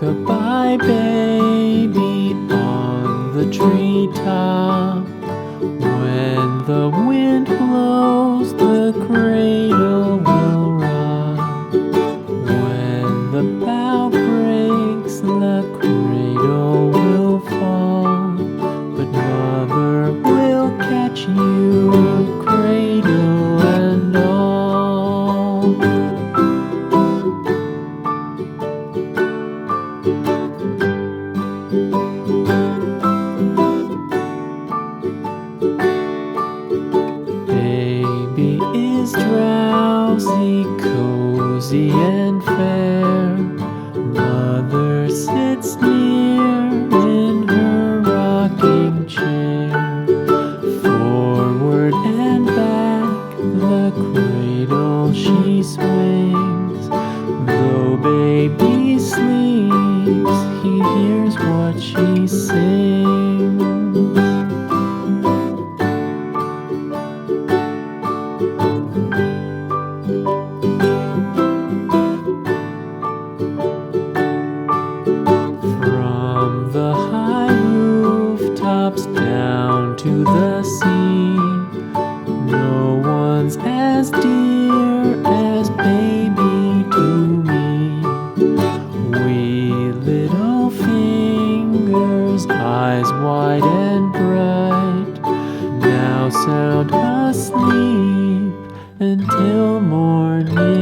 Goodbye, baby, on the treetop. When the wind blows, the cradle will rock. When the bough breaks, the cradle will fall. But mother will catch you, cradle and all. Baby is drowsy, cozy and fair. Mother sits near in her rocking chair. Forward and back the cradle she swings. Though baby sleeps, he hears what she sings. From the high rooftops down to the sea, no one's as dear as baby to me. Wee little fingers, eyes wide and bright, now sound asleep until morning